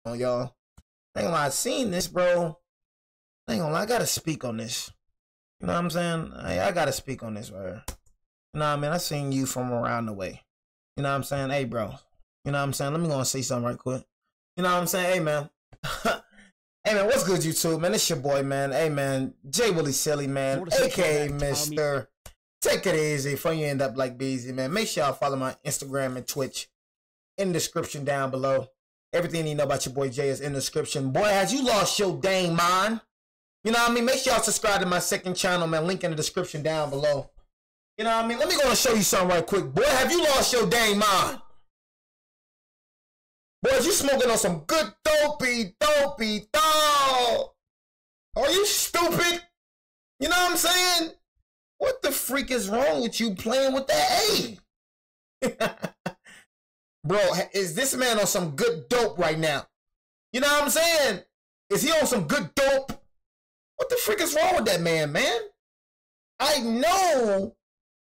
on, y'all. I ain't gonna lie, I seen this, bro. I ain't gonna lie, I gotta speak on this. You know what I'm saying? I gotta speak on this right here. You know what I mean? I seen you from around the way. You know what I'm saying? Hey, bro. You know what I'm saying? Let me go and say something right quick. You know what I'm saying? Hey, man. Hey, man, what's good, YouTube, man? It's your boy, man. Hey, man. Jay Willie Silly, man. A.K.A. Mr. Take it easy before you end up like Beezy, man. Make sure y'all follow my Instagram and Twitch in the description down below. Everything you know about your boy Jay is in the description. Boy, has you lost your dang mind? You know what I mean? Make sure y'all subscribe to my second channel, man. Link in the description down below. You know what I mean? Let me go and show you something right quick. Boy, have you lost your dang mind? Boy, you smoking on some good dopey dog. Are you stupid? You know what I'm saying? What the freak is wrong with you playing with that A? Bro, is this man on some good dope right now? You know what I'm saying? Is he on some good dope? What the frick is wrong with that man, man? I know,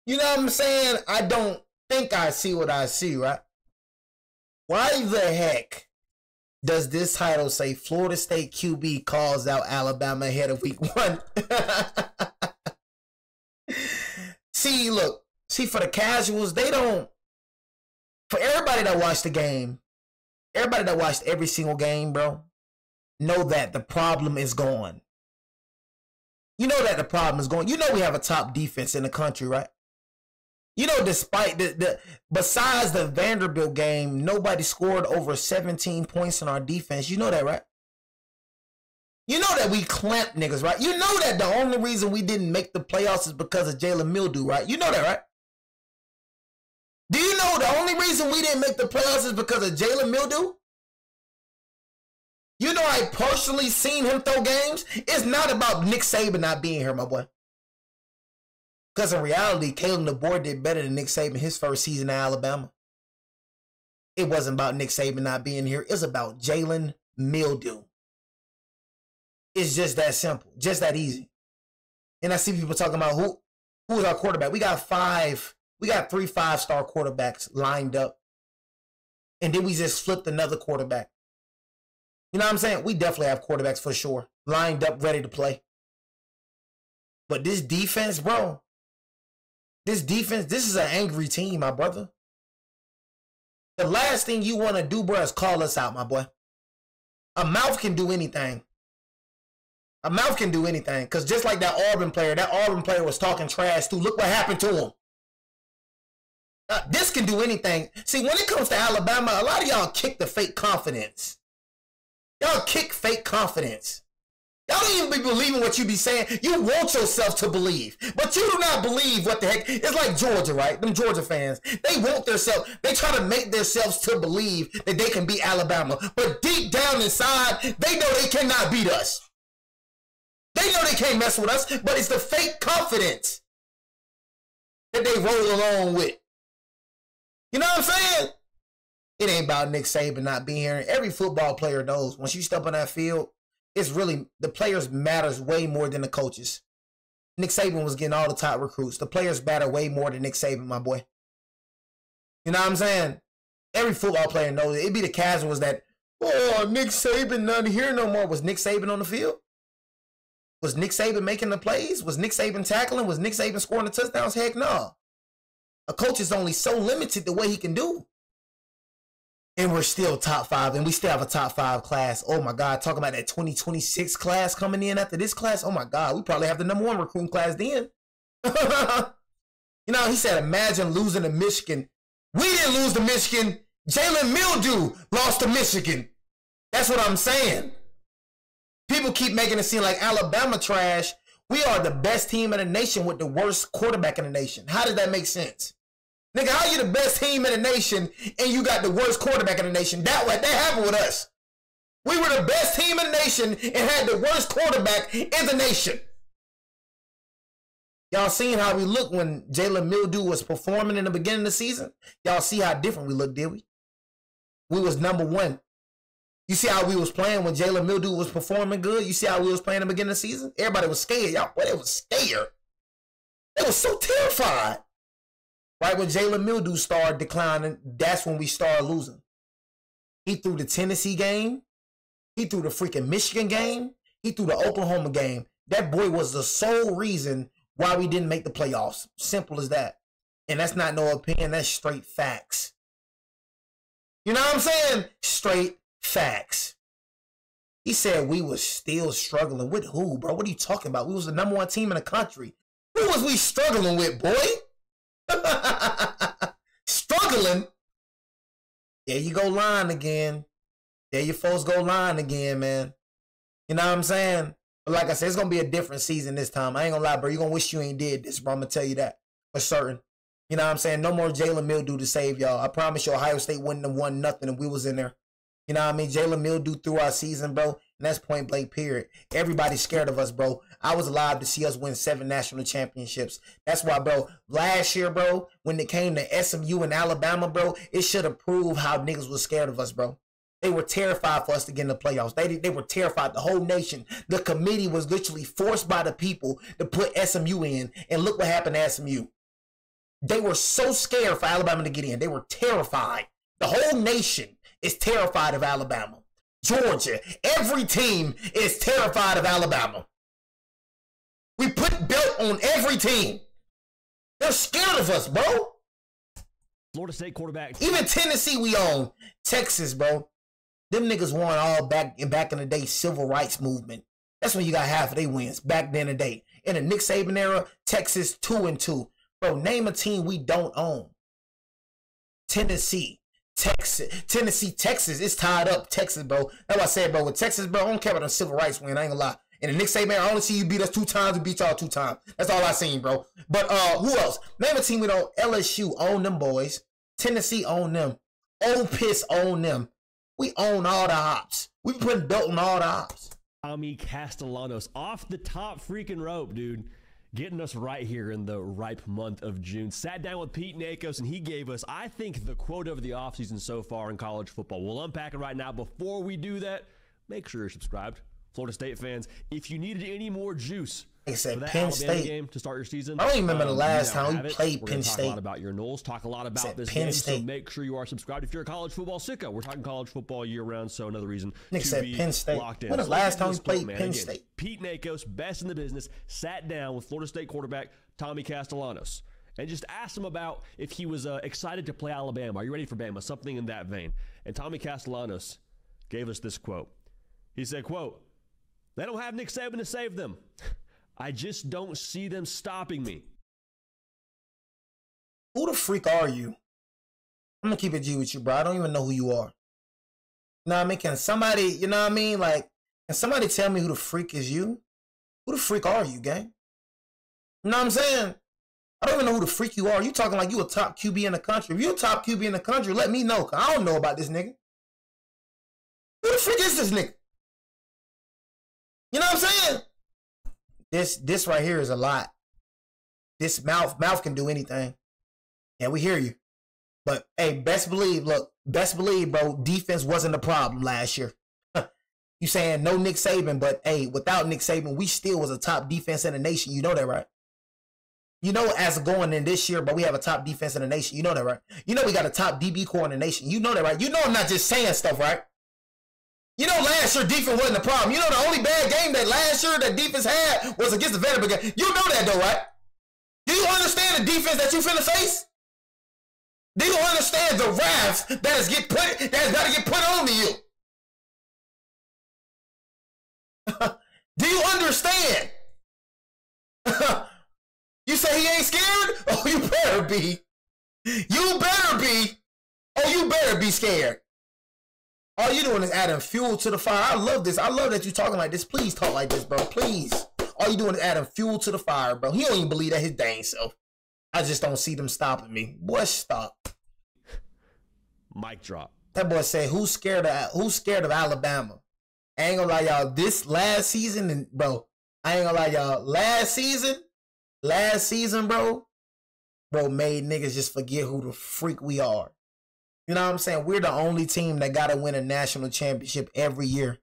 you know what I'm saying? I don't think I see what I see, right? Why the heck does this title say Florida State QB calls out Alabama ahead of week 1? See, look, for the casuals, they don't, for everybody that watched the game, everybody that watched every single game, bro, know that the problem is gone. You know that the problem is gone. You know we have a top defense in the country, right? You know, despite besides the Vanderbilt game, nobody scored over 17 points in our defense. You know that, right? You know that we clamped niggas, right? You know that the only reason we didn't make the playoffs is because of Jalen Mildew, right? You know that, right? Do you know the only reason we didn't make the playoffs is because of Jalen Mildew? You know I personally seen him throw games. It's not about Nick Saban not being here, my boy. Because in reality, Kalen DeBoer did better than Nick Saban his first season at Alabama. It wasn't about Nick Saban not being here. It's about Jalen Mildew. It's just that simple. Just that easy. And I see people talking about who is our quarterback. We got 3 5-star quarterbacks lined up. And then we just flipped another quarterback. You know what I'm saying? We definitely have quarterbacks for sure. Lined up, ready to play. But this defense, bro. This defense, this is an angry team, my brother. The last thing you want to do, bro, is call us out, my boy. A mouth can do anything. A mouth can do anything. Because just like that Auburn player was talking trash too. Look what happened to him. This can do anything. See, when it comes to Alabama, a lot of y'all kick the fake confidence. Y'all kick fake confidence. Y'all don't even be believing what you be saying. You want yourself to believe, but you do not believe what the heck. It's like Georgia, right? Them Georgia fans. They want themselves. They try to make themselves to believe that they can beat Alabama, but deep down inside, they know they cannot beat us. They know they can't mess with us, but it's the fake confidence that they roll along with. You know what I'm saying? It ain't about Nick Saban not being here. Every football player knows once you step on that field, it's really, the players matters way more than the coaches. Nick Saban was getting all the top recruits. The players matter way more than Nick Saban, my boy. You know what I'm saying? Every football player knows it. It'd be the casuals that, oh, Nick Saban not here no more. Was Nick Saban on the field? Was Nick Saban making the plays? Was Nick Saban tackling? Was Nick Saban scoring the touchdowns? Heck no. A coach is only so limited the way he can do. And we're still top 5, and we still have a top 5 class. Oh my God, talking about that 2026 class coming in after this class. Oh my God, we probably have the #1 recruiting class then. You know, he said, imagine losing to Michigan. We didn't lose to Michigan. Jalen Mildew lost to Michigan. That's what I'm saying. People keep making it seem like Alabama trash. We are the best team in the nation with the worst quarterback in the nation. How does that make sense? Nigga, how you the best team in the nation and you got the worst quarterback in the nation? That happened with us. We were the best team in the nation and had the worst quarterback in the nation. Y'all seen how we looked when Jalen Mildew was performing in the beginning of the season? Y'all see how different we looked, did we? We was #1. You see how we was playing when Jalen Mildew was performing good? You see how we was playing in the beginning of the season? Everybody was scared. Y'all, boy, they was scared. They was so terrified. Right when Jalen Mildew started declining, that's when we started losing. He threw the Tennessee game. He threw the freaking Michigan game. He threw the Oklahoma game. That boy was the sole reason why we didn't make the playoffs. Simple as that. And that's not no opinion. That's straight facts. You know what I'm saying? Straight facts. He said we was still struggling. With who, bro? What are you talking about? We was the #1 team in the country. Who was we struggling with, boy? Struggling? There you go lying again. There you folks go lying again, man. You know what I'm saying? But like I said, it's going to be a different season this time. I ain't going to lie, bro. You're going to wish you ain't did this, bro. I'm going to tell you that for certain. You know what I'm saying? No more Jalen Mildew to save y'all. I promise you Ohio State wouldn't have won nothing if we was in there. You know what I mean? Jalen Mildew through our season, bro. And that's point blank, period. Everybody's scared of us, bro. I was alive to see us win 7 national championships. That's why, bro, last year, bro, when it came to SMU and Alabama, bro, it should have proved how niggas was scared of us, bro. They were terrified for us to get in the playoffs. They were terrified. The whole nation. The committee was literally forced by the people to put SMU in. And look what happened to SMU. They were so scared for Alabama to get in. They were terrified. The whole nation is terrified of Alabama. Georgia, every team is terrified of Alabama. We put belt on every team. They're scared of us, bro. Florida State quarterback. Even Tennessee we own. Texas, bro. Them niggas won all back in the day civil rights movement. That's when you got half of their wins back then in the day. In the Nick Saban era, Texas 2-2. Bro, name a team we don't own. Tennessee, Texas, it's tied up. Texas, bro. That's what I said, bro. With Texas, bro, I don't care about the civil rights win. I ain't gonna lie. In the Nick Saban, I only see you beat us 2 times. We beat y'all 2 times. That's all I seen, bro. But who else? Name a team we don't. LSU own them boys. Tennessee own them. Ole Miss own them. We own all the hops. We putting belt on all the hops. Tommy Castellanos off the top freaking rope, dude. Getting us right here in the ripe month of June. Sat down with Pete Nakos, and he gave us, I think, the quote of the offseason so far in college football. We'll unpack it right now. Before we do that, make sure you're subscribed. Florida State fans, if you needed any more juice for that Penn Alabama State game to start your season, I don't even remember the last time we played We're Penn talk State. a lot about your Knowles, talk a lot about this Penn game, State. so make sure you are subscribed. If you're a college football sicko, we're talking college football year-round, so another reason Nick to said be Penn State. locked in. When the So last time this we played quote, man, Penn again, State? Pete Nakos, best in the business, sat down with Florida State quarterback Tommy Castellanos and just asked him about if he was excited to play Alabama. Are you ready for Bama? Something in that vein. And Tommy Castellanos gave us this quote. He said, quote, "They don't have Nick Saban to save them. I just don't see them stopping me." Who the freak are you? I'm gonna keep it G with you, bro. I don't even know who you are. You know what I mean? Can somebody, you know what I mean? Like, can somebody tell me who the freak is you? Who the freak are you, gang? You know what I'm saying? I don't even know who the freak you are. You talking like you a top QB in the country. If you a top QB in the country, let me know, cause I don't know about this nigga. Who the freak is this nigga? You know what I'm saying? This right here is a lot. This mouth can do anything. Yeah, we hear you. But hey, best believe, bro, defense wasn't a problem last year. You saying no Nick Saban, but hey, without Nick Saban, we still was a top defense in the nation. You know that, right? You know, as going in this year, but we have a top defense in the nation. You know that, right? You know we got a top DB core in the nation. You know that, right? You know I'm not just saying stuff, right? You know last year defense wasn't a problem. You know the only bad game that last year that defense had was against the Vanderbilt game. You know that though, right? Do you understand the defense that you finna face? Do you understand the wrath that has got to get put on to you? Do you understand? You say he ain't scared? Oh, you better be. You better be. Oh, you better be scared. All you doing is adding fuel to the fire. I love this. I love that you talking like this. Please talk like this, bro. Please. All you doing is adding fuel to the fire, bro. He don't even believe that his dang self. I just don't see them stopping me. Boy, stop. Mic drop. That boy said, who's scared of Alabama? I ain't gonna lie, y'all. This last season, and bro, I ain't gonna lie, y'all. Last season, bro, made niggas just forget who the freak we are. You know what I'm saying? We're the only team that gotta win a national championship every year.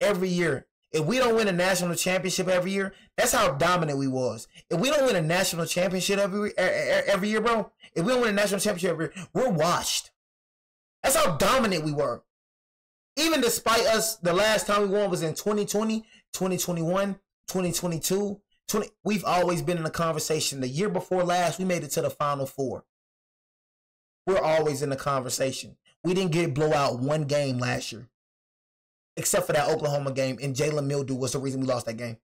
Every year. If we don't win a national championship every year, that's how dominant we was. If we don't win a national championship every year, bro, if we don't win a national championship every year, we're washed. That's how dominant we were. even despite us, the last time we won was in 2020, 2021, 2022. We've always been in a conversation. The year before last, we made it to the Final Four. We're always in the conversation. We didn't get blow out one game last year, except for that Oklahoma game, and Jalen Mildew was the reason we lost that game.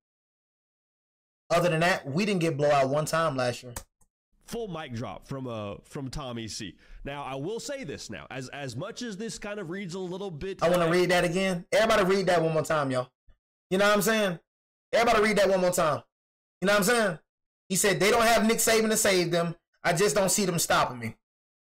Other than that, we didn't get blow out one time last year. Full mic drop from Tommy C. Now, I will say this now, as much as this kind of reads a little bit. I want to read that again. Everybody read that one more time, y'all. You know what I'm saying? Everybody read that one more time. You know what I'm saying? He said, they don't have Nick Saban to save them. I just don't see them stopping me.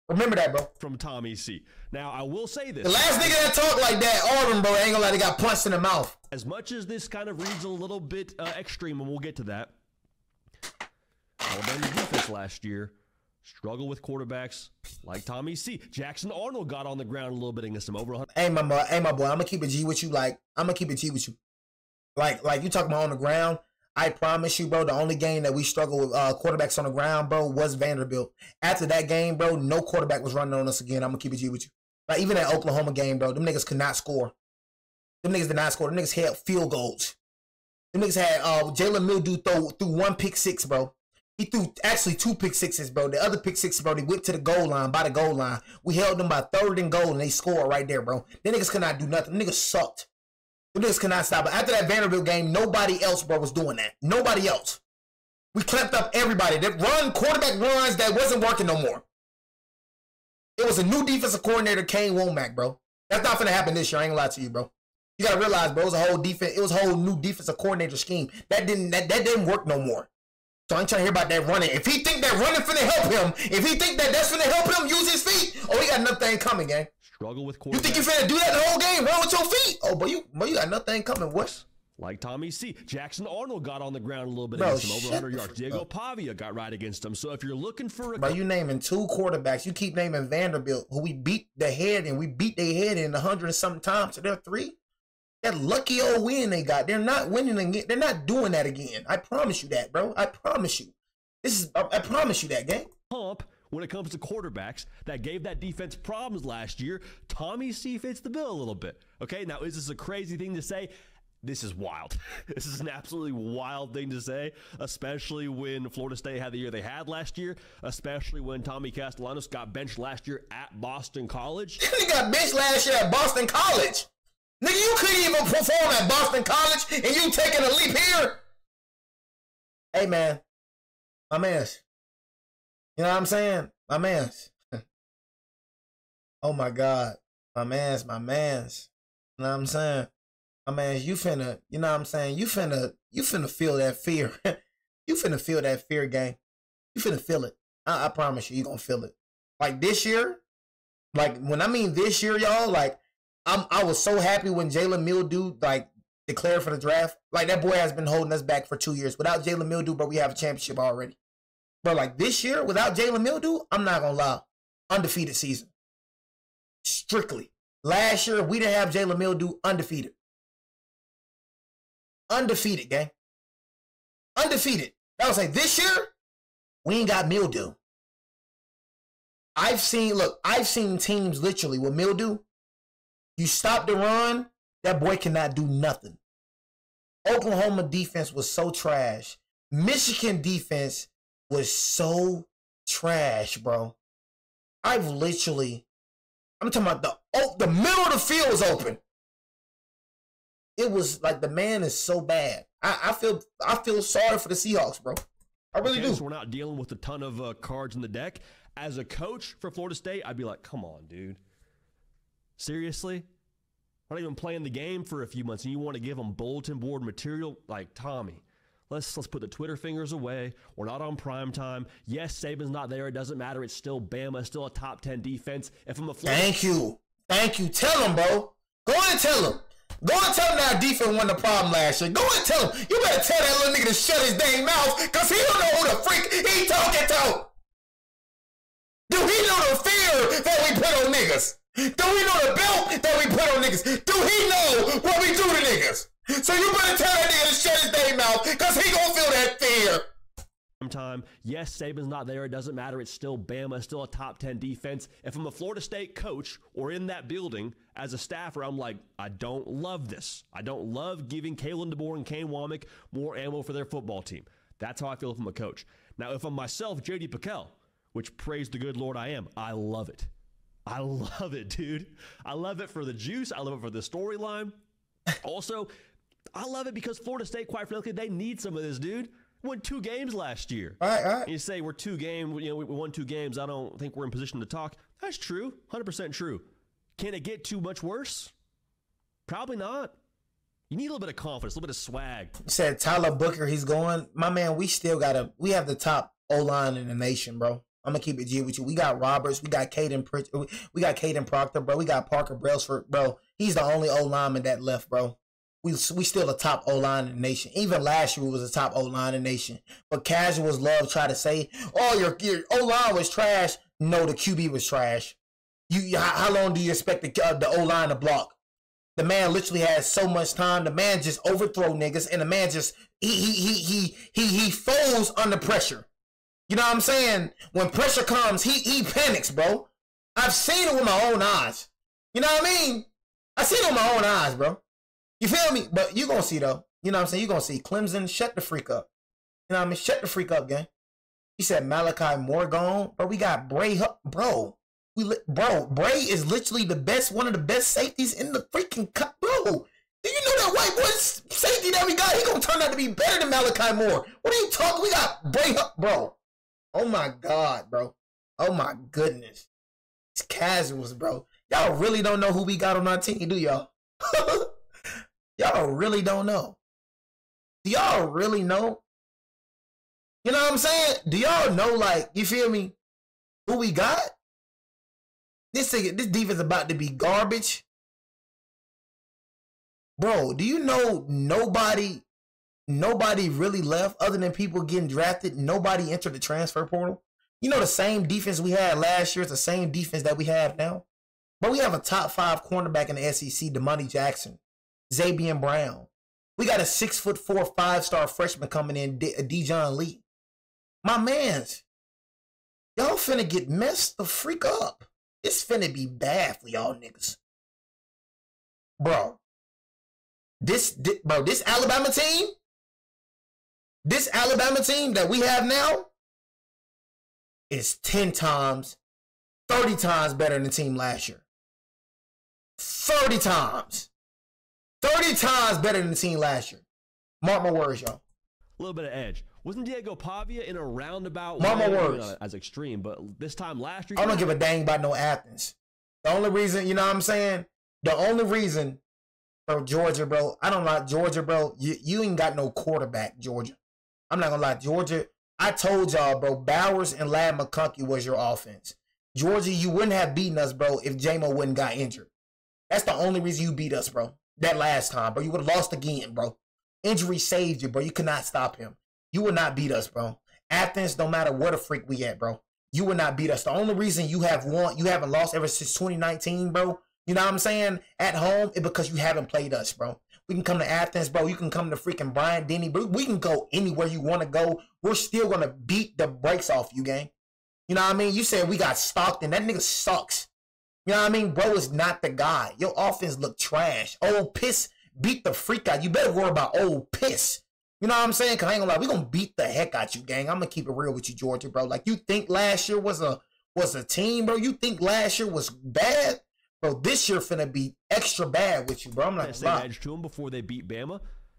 Remember that, bro. From Tommy C. Now, I will say this. The last nigga that talked like that, Auburn, bro, ain't gonna lie, they got punched in the mouth. As much as this kind of reads a little bit extreme, and we'll get to that, Alabama's defense last year struggled with quarterbacks like Tommy C. Jackson Arnold got on the ground a little bit against him, over 100. Hey, my boy, I'm gonna keep it G with you. Like, I'm gonna keep it G with you. Like you talking about on the ground. I promise you, bro, the only game that we struggled with quarterbacks on the ground, bro, was Vanderbilt. After that game, bro, no quarterback was running on us again. I'm going to keep it G with you. Like, even that Oklahoma game, bro, them niggas could not score. Them niggas did not score. Them niggas had field goals. Them niggas had Jalen Mildew threw one pick six, bro. He threw actually 2 pick sixes, bro. The other pick six, bro, they went to the goal line, by the goal line. We held them by 3rd and goal, and they scored right there, bro. Them niggas could not do nothing. Them niggas sucked. Them niggas cannot stop it. After that Vanderbilt game, nobody else, bro, was doing that. Nobody else. We clamped up everybody. That quarterback runs that wasn't working no more. It was a new defensive coordinator, Kane Womack, bro. That's not gonna happen this year. I ain't gonna lie to you, bro. You gotta realize, bro, it was a whole defense. It was a whole new defensive coordinator scheme. That didn't work no more. So I ain't trying to hear about that running. If he think that running finna help him, if he think that that's finna help him use his feet, oh, he got nothing coming, gang. Struggle with quarterbacks. You think you finna do that the whole game? Run with your feet? Oh, but you got nothing coming. What? Like Tommy C. Jackson Arnold got on the ground a little bit bro, against him, over 100 yards. Diego Pavia got right against him. So if you're looking for a... Bro, you naming 2 quarterbacks. You keep naming Vanderbilt, who we beat their head in 100 and something times. So they're 3. That lucky old win they got. They're not winning again. They're not doing that again. I promise you that, bro. I promise you. I promise you that, gang. Pump. When it comes to quarterbacks that gave that defense problems last year, Tommy C fits the bill a little bit. Okay, now is this a crazy thing to say? This is wild. This is an absolutely wild thing to say, especially when Florida State had the year they had last year, especially when Tommy Castellanos got benched last year at Boston College. He got benched last year at Boston College. Nigga, you couldn't even perform at Boston College, and you taking a leap here? Hey, man. My man's. You know what I'm saying? My man's. Oh my God. My man's. You know what I'm saying? My man's, you finna, you know what I'm saying? You finna feel that fear. You finna feel that fear, gang. You finna feel it. I promise you, you gonna feel it. Like this year, like when I mean this year, y'all, like I was so happy when Jalen Mildew like declared for the draft. Like that boy has been holding us back for 2 years. Without Jalen Mildew, but we have a championship already. But like this year, without Jalen Mildew, I'm not gonna lie, undefeated season. Strictly. Last year, we didn't have Jalen Mildew, undefeated. Undefeated, gang. Undefeated. That was like this year, we ain't got Mildew. I've seen teams literally with Mildew. You stop the run, that boy cannot do nothing. Oklahoma defense was so trash. Michigan defense was so trash, bro. I'm talking about the middle of the field was open. It was like the man is so bad. I feel sorry for the Seahawks, bro. I really do. So we're not dealing with a ton of cards in the deck. As a coach for Florida State, I'd be like, come on, dude. Seriously? Not even playing the game for a few months, and you want to give them bulletin board material? Like, Tommy, let's put the Twitter fingers away. We're not on prime time. Yes, Saban's not there. It doesn't matter. It's still Bama. It's still a top 10 defense. If I'm a Florida... Thank you. Tell him, bro. Go and tell him. Go and tell him that our defense won the problem last year. Go and tell him. You better tell that little nigga to shut his dang mouth, because he don't know who the freak he talking to. Do he know the fear that we put on niggas? Do he know the belt that we put on niggas? Do he know what we do to niggas? So you better tell that nigga to shut his dang mouth, because he gonna feel that fear. Time. time. Yes, Saban's not there. It doesn't matter. It's still Bama. It's still a top 10 defense. If I'm a Florida State coach or in that building as a staffer, I'm like, I don't love this. I don't love giving Kalen DeBoer and Kane Womack more ammo for their football team. That's how I feel if I'm a coach. Now, if I'm myself, J.D. Pickell, which praise the good Lord I am, I love it. I love it, dude. I love it for the juice. I love it for the storyline. Also, I love it because Florida State, quite frankly, they need some of this, dude. Won 2 games last year. All right. You say we're 2 games, we won 2 games. I don't think we're in position to talk. That's true. 100% true. Can it get too much worse? Probably not. You need a little bit of confidence, a little bit of swag. Said Tyler Booker, he's going. My man, we have the top O-line in the nation, bro. I'm gonna keep it G with you. We got Roberts, we got Caden Proctor, bro. We got Parker Brailsford, bro. He's the only O-lineman that left, bro. We still the top O-line in the nation. Even last year, we was the top O-line in the nation. But casuals love try to say, "Oh, your O-line was trash." No, the QB was trash. How long do you expect the O-line to block? The man literally has so much time. The man just overthrow niggas, and the man just he folds under pressure. You know what I'm saying? When pressure comes, he panics, bro. I've seen it with my own eyes. You know what I mean? I seen it with my own eyes, bro. You feel me? But you gonna see though. You know what I'm saying? You gonna see Clemson shut the freak up. You know what I mean? Shut the freak up, gang. He said Malachi Moore gone, but we got Bray, bro. Bray is literally one of the best safeties in the freaking cup, bro. Do you know that white boy safety that we got? He gonna turn out to be better than Malachi Moore. What are you talking? We got Bray, bro. Oh my God, bro. Oh my goodness. It's casuals, bro. Y'all really don't know who we got on our team, do y'all? Y'all really don't know. Do y'all really know? You know what I'm saying? Do y'all know, like, you feel me? Who we got? This defense about to be garbage. Bro, do you know nobody really left other than people getting drafted? Nobody entered the transfer portal. You know the same defense we had last year is the same defense that we have now. But we have a top 5 cornerback in the SEC, Damani Jackson, Xavier Brown. We got a 6'4", 5-star freshman coming in, Dijon Lee. My mans, y'all finna get messed the freak up. It's finna be bad for y'all niggas. Bro, this Alabama team, that we have now is 10 times, 30 times better than the team last year. 30 times. 30 times better than the team last year. Mark my words, y'all. A little bit of edge. Wasn't Diego Pavia in a roundabout Mark my way? words. Not as extreme, but this time last year. I don't give a dang about no Athens. The only reason, you know what I'm saying? The only reason for Georgia, bro, I don't like Georgia, bro. You ain't got no quarterback, Georgia. I'm not gonna lie, Georgia. I told y'all, bro, Bowers and Lad McConkey was your offense. Georgia, you wouldn't have beaten us, bro, if J-Mo wouldn't got injured. That's the only reason you beat us, bro. That last time, bro. You would have lost again, bro. Injury saved you, bro. You could not stop him. You would not beat us, bro. Athens, no matter where the freak we at, bro. You would not beat us. The only reason you haven't lost ever since 2019, bro. You know what I'm saying? At home, it's because you haven't played us, bro. We can come to Athens, bro. You can come to freaking Bryant Denny, bro. We can go anywhere you want to go. We're still going to beat the brakes off you, gang. You know what I mean? You said we got Stockton. That nigga sucks. You know what I mean? Bro is not the guy. Your offense look trash. Old Piss beat the freak out. You better worry about Old Piss. You know what I'm saying? Because I ain't gonna lie. We're going to beat the heck out you, gang. I'm going to keep it real with you, Georgia, bro. Like, you think last year was a team, bro? You think last year was bad? Bro, this year finna be extra bad with you, bro. I'm not gonna lie. Edge to them before they beat Bama,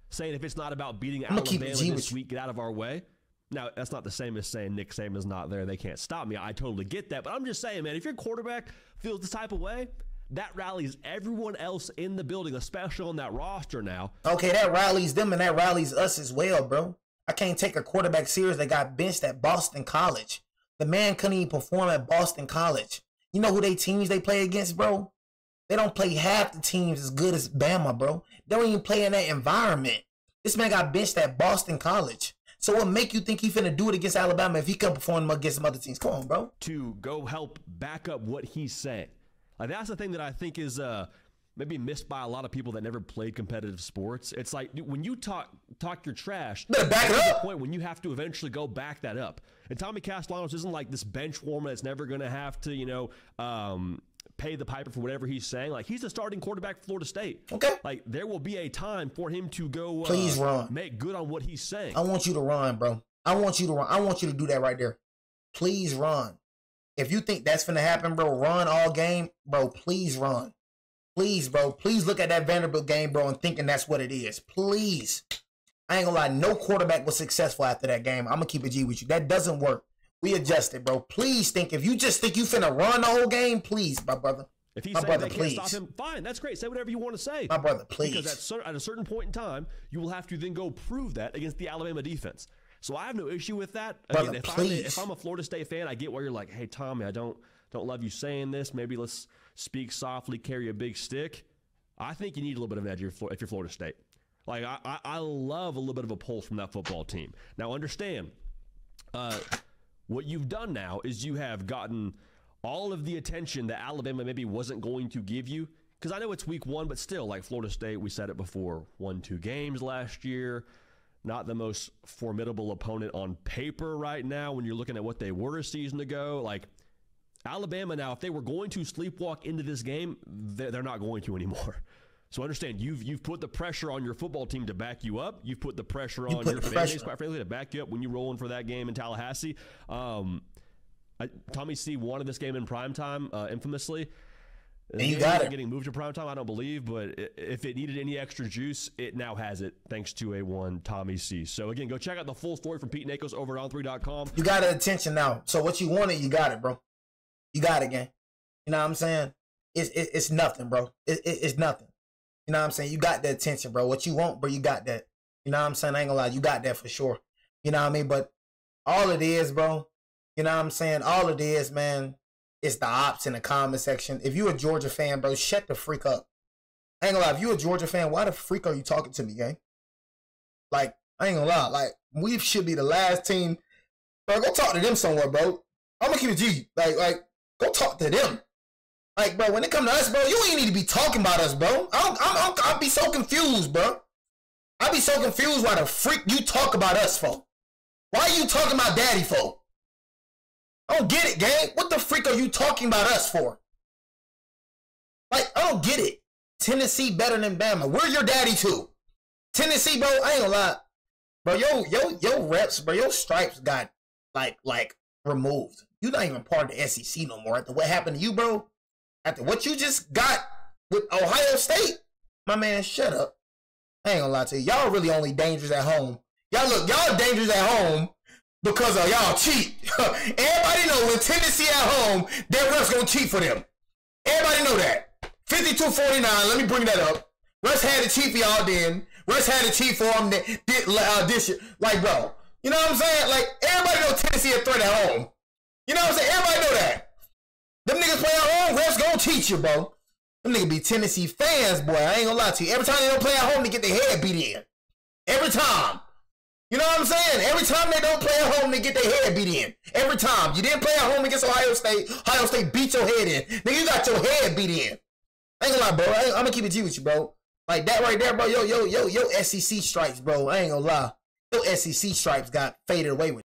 saying if it's not about beating Alabama this week, get out of our way. Now, that's not the same as saying Nick Saban's not there. They can't stop me. I totally get that. But I'm just saying, man, if your quarterback feels the type of way, that rallies everyone else in the building, especially on that roster now. Okay, that rallies them and that rallies us as well, bro. I can't take a quarterback serious that got benched at Boston College. The man couldn't even perform at Boston College. You know who they teams they play against, bro? They don't play half the teams as good as Bama, bro. They don't even play in that environment. This man got benched at Boston College. So what make you think he finna do it against Alabama if he can perform against some other teams? Come on, bro. To go help back up what he's saying. Like, that's the thing that I think is maybe missed by a lot of people that never played competitive sports. It's like when you talk your trash, better back it up. The point when you have to eventually go back that up. And Tommy Castellanos isn't like this bench warmer that's never going to have to, pay the piper for whatever he's saying. Like, he's the starting quarterback for Florida State. Okay. Like, there will be a time for him to go please run. Make good on what he's saying. I want you to run, bro. I want you to run. I want you to do that right there. Please run. If you think that's going to happen, bro, run all game. Bro, please run. Please, bro. Please look at that Vanderbilt game, bro, and thinking that's what it is. Please. I ain't gonna lie. No quarterback was successful after that game. I'm going to keep it G with you. That doesn't work. We adjusted, bro. Please think. If you just think you finna run the whole game, please, my brother. If he's saying they can't stop him, fine. That's great. Say whatever you want to say. My brother, please. Because at a certain point in time, you will have to then go prove that against the Alabama defense. So I have no issue with that. Brother, Again, if I'm a Florida State fan, I get why you're like, hey, Tommy, I don't love you saying this. Maybe let's speak softly, carry a big stick. I think you need a little bit of an edge if you're Florida State. Like, I love a little bit of a pulse from that football team. Now, understand, what you've done now is you have gotten all of the attention that Alabama maybe wasn't going to give you. Because I know it's week 1, but still, like Florida State, we said it before, won 2 games last year. Not the most formidable opponent on paper right now when you're looking at what they were a season ago. Like, Alabama now, if they were going to sleepwalk into this game, they're not going to anymore. So understand, you've put the pressure on your football team to back you up. You've put the pressure on your fan base, quite frankly, to back you up when you roll in for that game in Tallahassee. Tommy C wanted this game in primetime, infamously. And you got it. Getting moved to primetime, I don't believe, but if it needed any extra juice, it now has it, thanks to a one Tommy C. So, again, go check out the full story from Pete Nakos over at on3.com. You got the attention now. So, what you wanted, you got it, bro. You got it, gang. You know what I'm saying? It's nothing, bro. It's nothing. You know what I'm saying? You got the attention, bro. What you want, bro, you got that. You know what I'm saying? I ain't gonna lie. You got that for sure. You know what I mean? But all it is, bro, you know what I'm saying? All it is, man, it's the ops in the comment section. If you a Georgia fan, bro, shut the freak up. I ain't gonna lie. If you a Georgia fan, why the freak are you talking to me, gang? Like, I ain't gonna lie. Like, we should be the last team. Bro, go talk to them somewhere, bro. I'm gonna keep it G. Like, go talk to them. Like, bro, when it come to us, bro, you ain't need to be talking about us, bro. I'll be so confused, bro. I'll be so confused why the freak you talk about us for. Why are you talking about daddy for? I don't get it, gang. What the freak are you talking about us for? Like, I don't get it. Tennessee better than Bama. We're your daddy too. Tennessee, bro, I ain't gonna lie. Bro, your reps, bro, your stripes got, like removed. You're not even part of the SEC no more. After what happened to you, bro, after what you just got with Ohio State, my man, shut up. I ain't gonna lie to you. Y'all really only dangerous at home. Y'all dangerous at home because of y'all cheat. Everybody know when Tennessee at home, their refs gonna cheat for them. Everybody know that. 52-49, let me bring that up. Russ had to cheat for y'all then. Russ had to cheat for them this year. Like, bro, you know what I'm saying? Like, everybody know Tennessee a threat at home. You know what I'm saying? Everybody know that. Them niggas play at home, refs gonna teach you, bro. Them niggas be Tennessee fans, boy. I ain't gonna lie to you. Every time they don't play at home, they get their head beat in. Every time. You know what I'm saying? Every time they don't play at home, they get their head beat in. Every time. You didn't play at home against Ohio State beat your head in. Nigga, you got your head beat in. I ain't gonna lie, bro. I'm gonna keep it G with you, bro. Like that right there, bro. Yo, SEC stripes, bro. I ain't gonna lie. Your SEC stripes got faded away with